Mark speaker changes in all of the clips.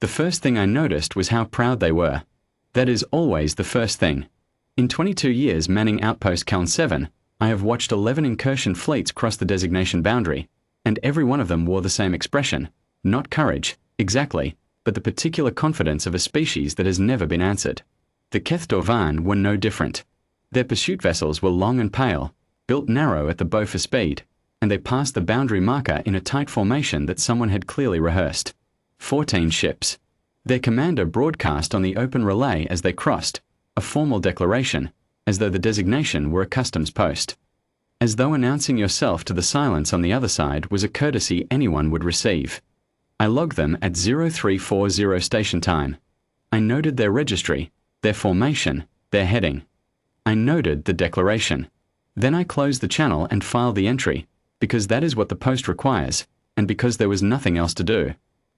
Speaker 1: The first thing I noticed was how proud they were. That is always the first thing. In 22 years manning Outpost Caln 7, I have watched 11 incursion fleets cross the designation boundary, and every one of them wore the same expression, not courage, exactly, but the particular confidence of a species that has never been answered. The Keth-Dorvan were no different. Their pursuit vessels were long and pale, built narrow at the bow for speed, and they passed the boundary marker in a tight formation that someone had clearly rehearsed. 14 ships. Their commander broadcast on the open relay as they crossed, a formal declaration, as though the designation were a customs post. As though announcing yourself to the silence on the other side was a courtesy anyone would receive. I logged them at 0340 station time. I noted their registry, their formation, their heading. I noted the declaration. Then I closed the channel and filed the entry, because that is what the post requires, and because there was nothing else to do.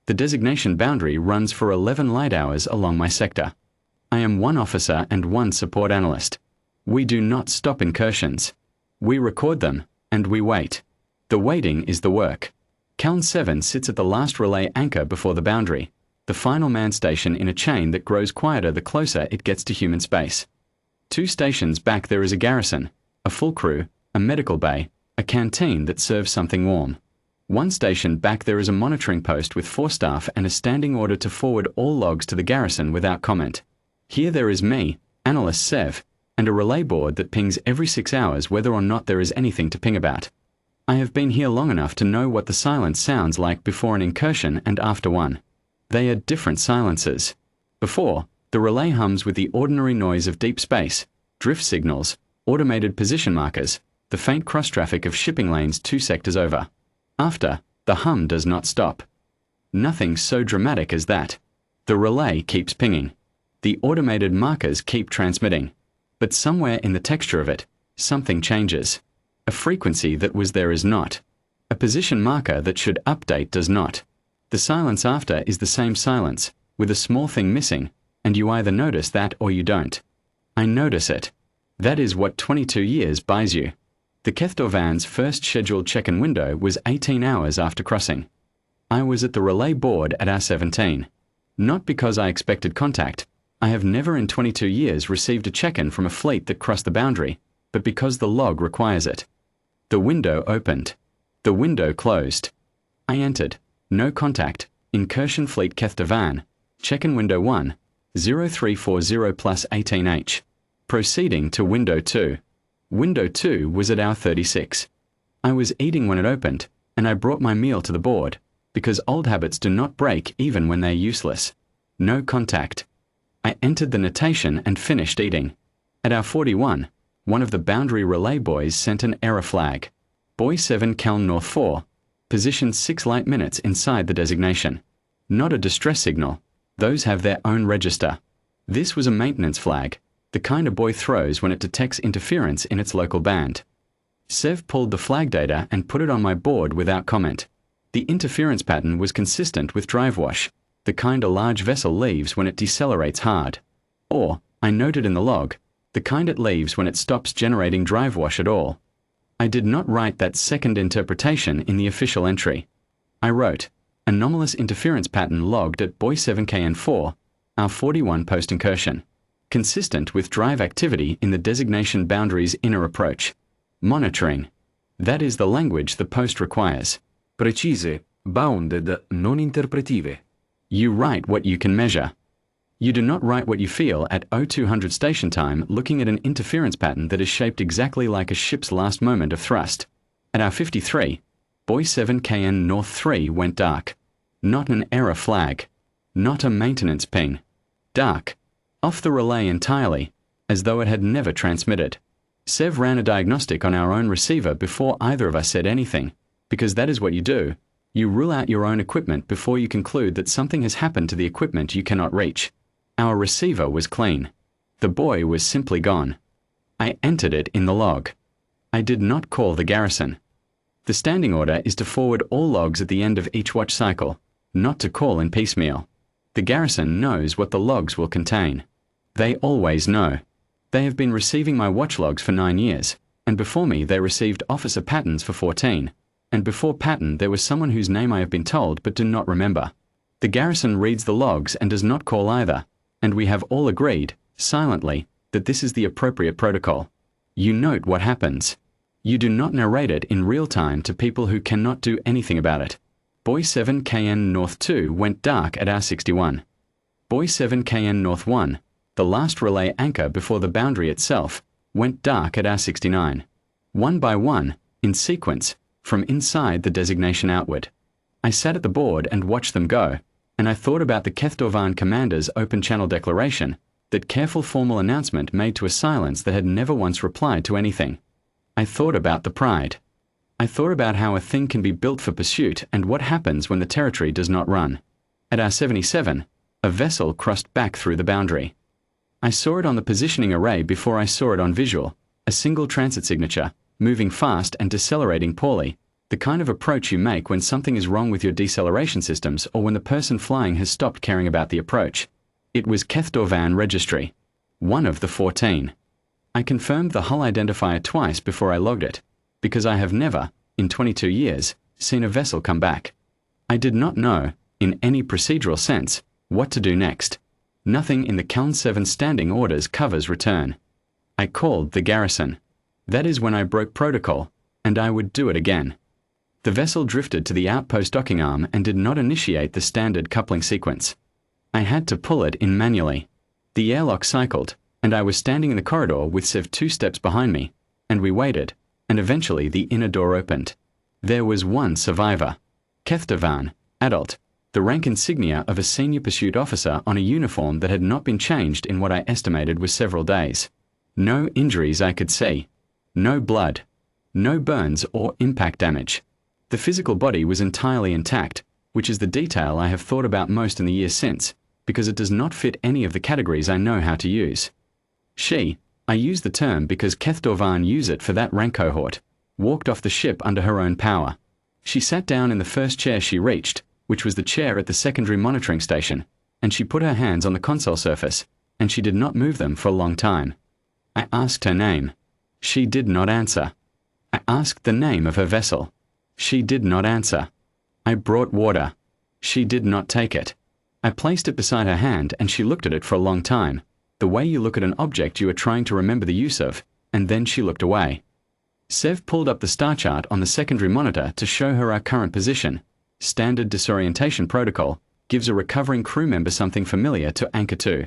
Speaker 1: The designation boundary runs for 11 light hours along my sector. I am one officer and one support analyst. We do not stop incursions. We record them, and we wait. The waiting is the work. Caln 7 sits at the last relay anchor before the boundary, the final man station in a chain that grows quieter the closer it gets to human space. 2 stations back there is a garrison, a full crew, a medical bay, a canteen that serves something warm. 1 station back there is a monitoring post with 4 staff and a standing order to forward all logs to the garrison without comment. Here there is me, analyst Sev, and a relay board that pings every 6 hours whether or not there is anything to ping about. I have been here long enough to know what the silence sounds like before an incursion and after one. They are different silences. Before, the relay hums with the ordinary noise of deep space, drift signals, automated position markers, the faint cross-traffic of shipping lanes 2 sectors over. After, the hum does not stop. Nothing so dramatic as that. The relay keeps pinging. The automated markers keep transmitting. But somewhere in the texture of it, something changes. A frequency that was there is not. A position marker that should update does not. The silence after is the same silence, with a small thing missing, and you either notice that or you don't. I notice it. That is what 22 years buys you. The Keth-Dorvan's first scheduled check-in window was 18 hours after crossing. I was at the relay board at R17. Not because I expected contact. I have never in 22 years received a check-in from a fleet that crossed the boundary, but because the log requires it. The window opened. The window closed. I entered. No contact. Incursion Fleet Keth-Dorvan. Check-in window 1. 0340 plus 18H. Proceeding to window 2. Window 2 was at hour 36. I was eating when it opened, and I brought my meal to the board, because old habits do not break even when they are useless. No contact. I entered the notation and finished eating. At hour 41, one of the boundary relay boys sent an error flag. Boy 7 Caln North 4, positioned 6 light minutes inside the designation. Not a distress signal. Those have their own register. This was a maintenance flag, the kind a boy throws when it detects interference in its local band. Sev pulled the flag data and put it on my board without comment. The interference pattern was consistent with drive wash, the kind a large vessel leaves when it decelerates hard. Or, I noted in the log, the kind it leaves when it stops generating drive wash at all. I did not write that second interpretation in the official entry. I wrote, anomalous interference pattern logged at Boy 7KN4, our 41 post-incursion, consistent with drive activity in the designation boundary's inner approach. Monitoring. That is the language the post requires.
Speaker 2: Precise, bounded, non interpretive.
Speaker 1: You write what you can measure. You do not write what you feel at 0200 station time looking at an interference pattern that is shaped exactly like a ship's last moment of thrust. At hour 53, Boy 7KN North 3 went dark. Not an error flag. Not a maintenance ping. Dark. Off the relay entirely, as though it had never transmitted. Sev ran a diagnostic on our own receiver before either of us said anything, because that is what you do. You rule out your own equipment before you conclude that something has happened to the equipment you cannot reach. Our receiver was clean. The boy was simply gone. I entered it in the log. I did not call the garrison. The standing order is to forward all logs at the end of each watch cycle, not to call in piecemeal. The garrison knows what the logs will contain. They always know. They have been receiving my watch logs for 9 years, and before me they received officer patterns for 14, and before Patton there was someone whose name I have been told but do not remember. The garrison reads the logs and does not call either, and we have all agreed, silently, that this is the appropriate protocol. You note what happens. You do not narrate it in real time to people who cannot do anything about it. Buoy 7 KN North 2 went dark at hour 61. Buoy 7 KN North 1, the last relay anchor before the boundary itself, went dark at hour 69. One by one, in sequence, from inside the designation outward. I sat at the board and watched them go, and I thought about the Kethdovan commander's open channel declaration, that careful formal announcement made to a silence that had never once replied to anything. I thought about the pride. I thought about how a thing can be built for pursuit and what happens when the territory does not run. At hour 77, a vessel crossed back through the boundary. I saw it on the positioning array before I saw it on visual, a single transit signature, moving fast and decelerating poorly, the kind of approach you make when something is wrong with your deceleration systems or when the person flying has stopped caring about the approach. It was Kethdovan registry, one of the 14. I confirmed the hull identifier twice before I logged it, because I have never, in 22 years, seen a vessel come back. I did not know, in any procedural sense, what to do next. Nothing in the Caln 7 standing orders covers return. I called the garrison. That is when I broke protocol, and I would do it again. The vessel drifted to the outpost docking arm and did not initiate the standard coupling sequence. I had to pull it in manually. The airlock cycled, and I was standing in the corridor with Sev 2 steps behind me, and we waited, and eventually the inner door opened. There was one survivor. Kethdovan, adult, the rank insignia of a senior pursuit officer on a uniform that had not been changed in what I estimated was several days. No injuries I could see. No blood. No burns or impact damage. The physical body was entirely intact, which is the detail I have thought about most in the years since, because it does not fit any of the categories I know how to use. I use the term because Kethdovan use it for that rank cohort, walked off the ship under her own power. She sat down in the first chair she reached, which was the chair at the secondary monitoring station, and she put her hands on the console surface, and she did not move them for a long time. I asked her name. She did not answer. I asked the name of her vessel. She did not answer. I brought water. She did not take it. I placed it beside her hand and she looked at it for a long time, the way you look at an object you are trying to remember the use of, and then she looked away. Sev pulled up the star chart on the secondary monitor to show her our current position. Standard disorientation protocol gives a recovering crew member something familiar to anchor to.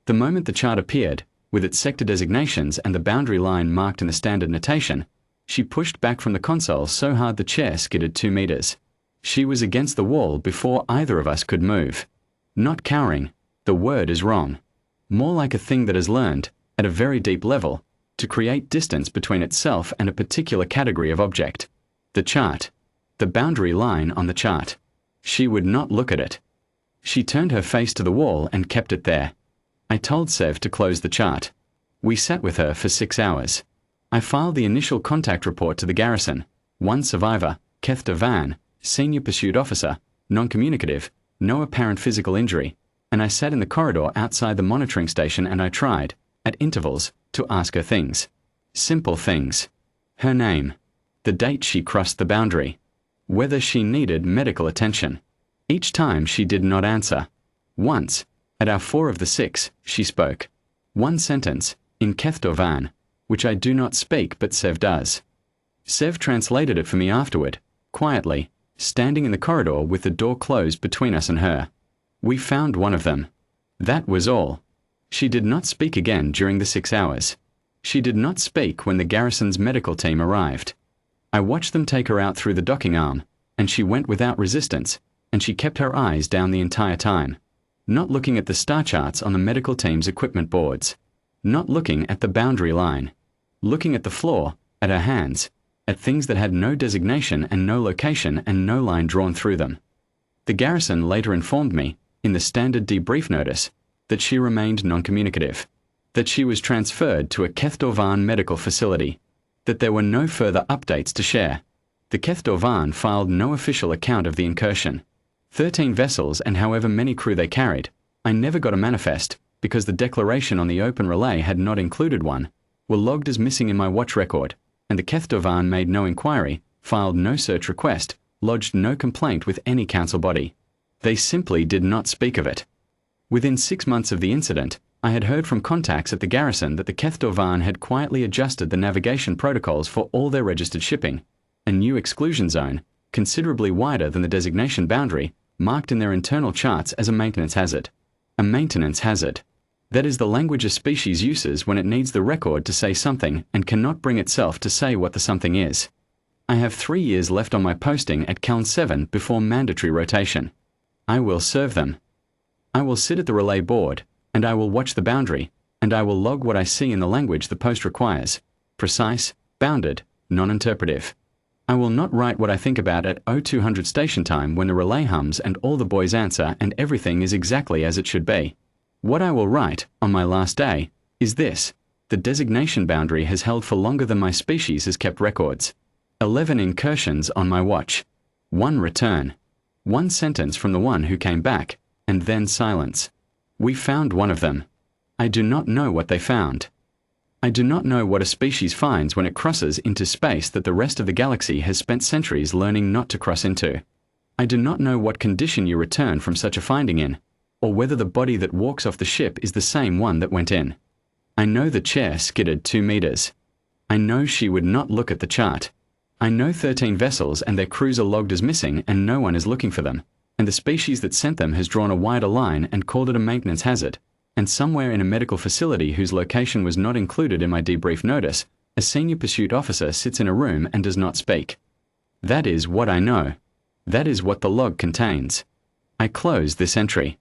Speaker 1: The moment the chart appeared, with its sector designations and the boundary line marked in the standard notation, she pushed back from the console so hard the chair skidded 2 meters. She was against the wall before either of us could move. Not cowering, the word is wrong. More like a thing that has learned, at a very deep level, to create distance between itself and a particular category of object. The chart. The boundary line on the chart. She would not look at it. She turned her face to the wall and kept it there. I told Sev to close the chart. We sat with her for 6 hours. I filed the initial contact report to the garrison. One survivor, Kethdovan, senior pursuit officer, non-communicative, no apparent physical injury, and I sat in the corridor outside the monitoring station and I tried, at intervals, to ask her things. Simple things. Her name. The date she crossed the boundary. Whether she needed medical attention. Each time she did not answer. Once, at hour 4 of the 6, she spoke. One sentence, in Kethdovan, which I do not speak but Sev does. Sev translated it for me afterward, quietly, standing in the corridor with the door closed between us and her. We found one of them. That was all. She did not speak again during the 6 hours. She did not speak when the garrison's medical team arrived. I watched them take her out through the docking arm, and she went without resistance, and she kept her eyes down the entire time, not looking at the star charts on the medical team's equipment boards, not looking at the boundary line, looking at the floor, at her hands, at things that had no designation and no location and no line drawn through them. The garrison later informed me, in the standard debrief notice, that she remained non-communicative, that she was transferred to a Kethdovan medical facility, that there were no further updates to share. The Kethdovan filed no official account of the incursion. 13 vessels and however many crew they carried, I never got a manifest, because the declaration on the open relay had not included one, were logged as missing in my watch record, and the Kethdovan made no inquiry, filed no search request, lodged no complaint with any council body. They simply did not speak of it. Within 6 months of the incident, I had heard from contacts at the garrison that the Kethdovan had quietly adjusted the navigation protocols for all their registered shipping. A new exclusion zone, considerably wider than the designation boundary, marked in their internal charts as a maintenance hazard. A maintenance hazard. That is the language a species uses when it needs the record to say something and cannot bring itself to say what the something is. I have 3 years left on my posting at Caln 7 before mandatory rotation. I will serve them. I will sit at the relay board, and I will watch the boundary, and I will log what I see in the language the post requires. Precise, bounded, non-interpretive. I will not write what I think about at 0200 station time when the relay hums and all the boys answer and everything is exactly as it should be. What I will write, on my last day, is this: the designation boundary has held for longer than my species has kept records. 11 incursions on my watch. 1 return. 1 sentence from the one who came back, and then silence. We found one of them. I do not know what they found. I do not know what a species finds when it crosses into space that the rest of the galaxy has spent centuries learning not to cross into. I do not know what condition you return from such a finding in, or whether the body that walks off the ship is the same one that went in. I know the chair skidded 2 meters. I know she would not look at the chart. I know 13 vessels and their crews are logged as missing and no one is looking for them, and the species that sent them has drawn a wider line and called it a maintenance hazard, and somewhere in a medical facility whose location was not included in my debrief notice, a senior pursuit officer sits in a room and does not speak. That is what I know. That is what the log contains. I close this entry.